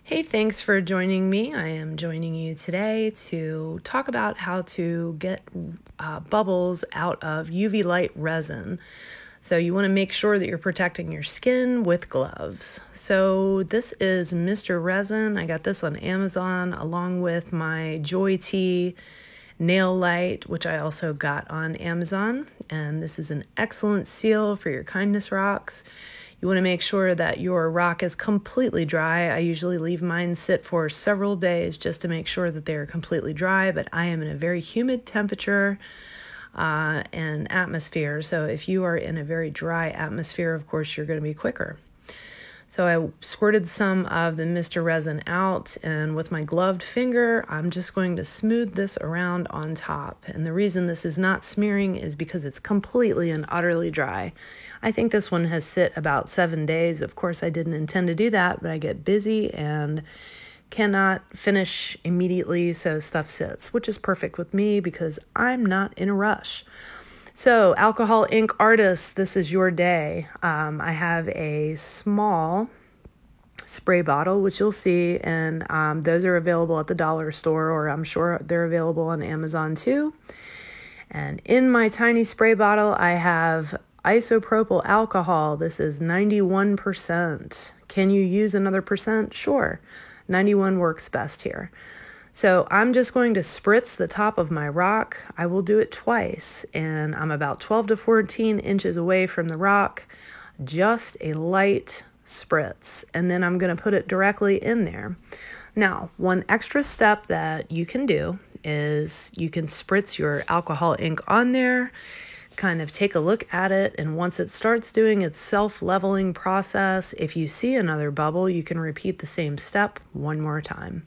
Hey, thanks for joining me. I am joining you today to talk about how to get bubbles out of UV light resin. So you want to make sure that you're protecting your skin with gloves. So this is Mr. Resin. I got this on Amazon along with my Joy Tea nail light, which I also got on Amazon. And this is an excellent seal for your kindness rocks. You want to make sure that your rock is completely dry. I usually leave mine sit for several days just to make sure that they are completely dry, but I am in a very humid temperature and atmosphere. So if you are in a very dry atmosphere, of course, you're going to be quicker. So I squirted some of the Mr. Resin out, and with my gloved finger, I'm just going to smooth this around on top. And the reason this is not smearing is because it's completely and utterly dry. I think this one has sit about 7 days. Of course, I didn't intend to do that, but I get busy and cannot finish immediately, so stuff sits, which is perfect with me because I'm not in a rush. So, Alcohol Ink artists, this is your day. I have a small spray bottle, which you'll see, and those are available at the dollar store, or I'm sure they're available on Amazon too. And in my tiny spray bottle, I have isopropyl alcohol. This is 91%. Can you use another percent? Sure. 91 works best here. So I'm just going to spritz the top of my rock. I will do it twice, and I'm about 12 to 14 inches away from the rock. Just a light spritz, and then I'm going to put it directly in there. Now, one extra step that you can do is you can spritz your alcohol ink on there, kind of take a look at it, and once it starts doing its self-leveling process, if you see another bubble, you can repeat the same step one more time.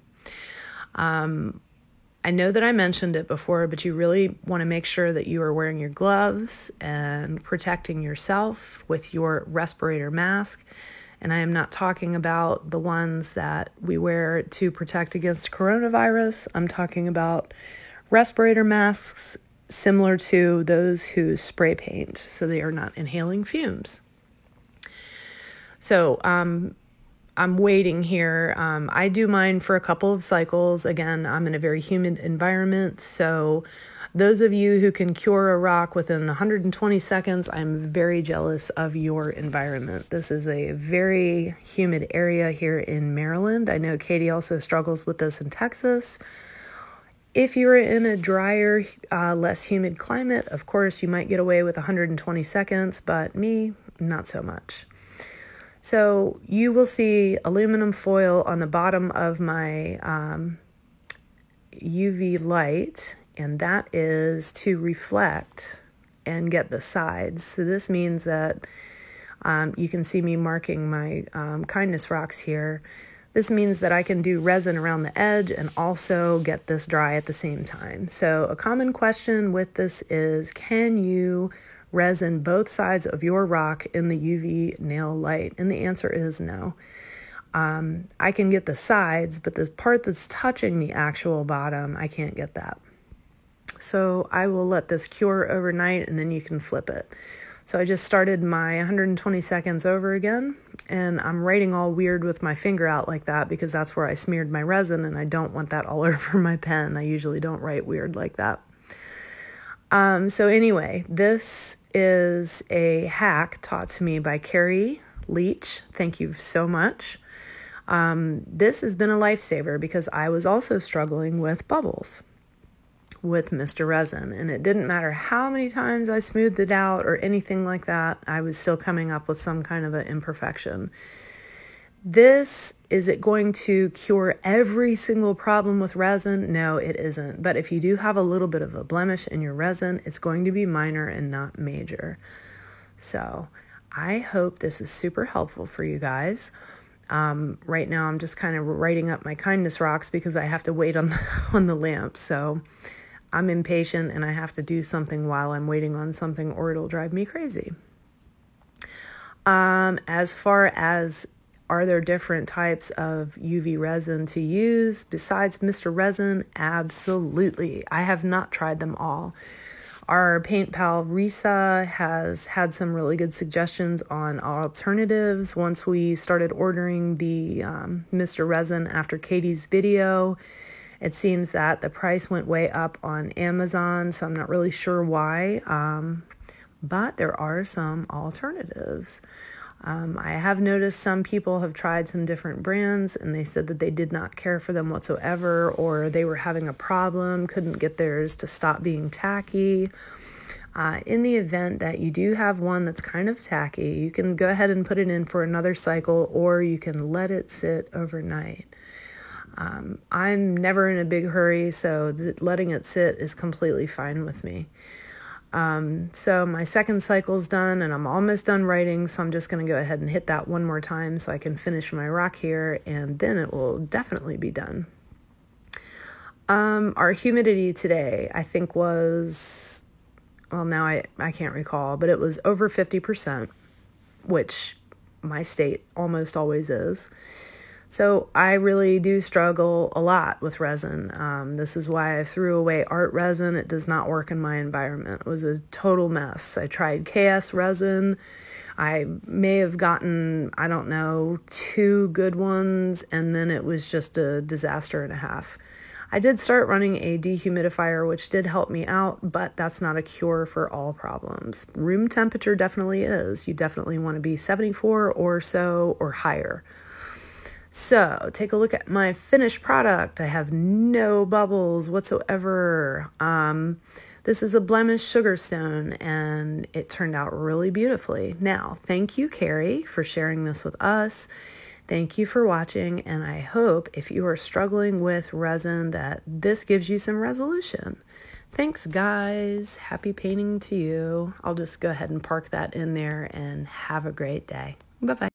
I know that I mentioned it before, but you really want to make sure that you are wearing your gloves and protecting yourself with your respirator mask. And I am not talking about the ones that we wear to protect against coronavirus. I'm talking about respirator masks similar to those who spray paint, so they are not inhaling fumes. So, I'm waiting here. I do mine for a couple of cycles. Again, I'm in a very humid environment, so those of you who can cure a rock within 120 seconds, I'm very jealous of your environment. This is a very humid area here in Maryland. I know Katie also struggles with this in Texas. If you're in a drier, less humid climate, of course, you might get away with 120 seconds, but me, not so much. So you will see aluminum foil on the bottom of my UV light, and that is to reflect and get the sides. So this means that you can see me marking my kindness rocks here. This means that I can do resin around the edge and also get this dry at the same time. So a common question with this is, can you resin both sides of your rock in the UV nail light? And the answer is no. I can get the sides, but the part that's touching the actual bottom, I can't get that. So I will let this cure overnight, and then you can flip it. So I just started my 120 seconds over again, and I'm writing all weird with my finger out like that because that's where I smeared my resin, and I don't want that all over my pen. I usually don't write weird like that. So anyway, this is a hack taught to me by Carrie Leach. Thank you so much. This has been a lifesaver because I was also struggling with bubbles with Mr. Resin, and it didn't matter how many times I smoothed it out or anything like that, I was still coming up with some kind of an imperfection. Is it going to cure every single problem with resin? No, it isn't. But if you do have a little bit of a blemish in your resin, it's going to be minor and not major. So I hope this is super helpful for you guys. Right now, I'm just kind of writing up my kindness rocks because I have to wait on the lamp. So I'm impatient and I have to do something while I'm waiting on something, or it'll drive me crazy. As far as are there different types of UV resin to use besides Mr. Resin? Absolutely. I have not tried them all. Our paint pal Risa has had some really good suggestions on alternatives. Once we started ordering the Mr. Resin after Katie's video, it seems that the price went way up on Amazon, so I'm not really sure why, but there are some alternatives. I have noticed some people have tried some different brands and they said that they did not care for them whatsoever, or they were having a problem, couldn't get theirs to stop being tacky. In the event that you do have one that's kind of tacky, you can go ahead and put it in for another cycle, or you can let it sit overnight. I'm never in a big hurry, so letting it sit is completely fine with me. So my second cycle's done and I'm almost done writing, so I'm just going to go ahead and hit that one more time so I can finish my rock here, and then it will definitely be done. Our humidity today, I think was, well, now I can't recall, but it was over 50%, which my state almost always is. So I really do struggle a lot with resin. This is why I threw away art resin. It does not work in my environment. It was a total mess. I tried KS resin. I may have gotten, I don't know, 2 good ones, and then it was just a disaster and a half. I did start running a dehumidifier, which did help me out, but that's not a cure for all problems. Room temperature definitely is. You definitely want to be 74 or so or higher. So take a look at my finished product. I have no bubbles whatsoever. This is a Blemish Sugarstone, and it turned out really beautifully. Now, thank you, Carrie, for sharing this with us. Thank you for watching, and I hope if you are struggling with resin that this gives you some resolution. Thanks, guys. Happy painting to you. I'll just go ahead and park that in there, and have a great day. Bye-bye.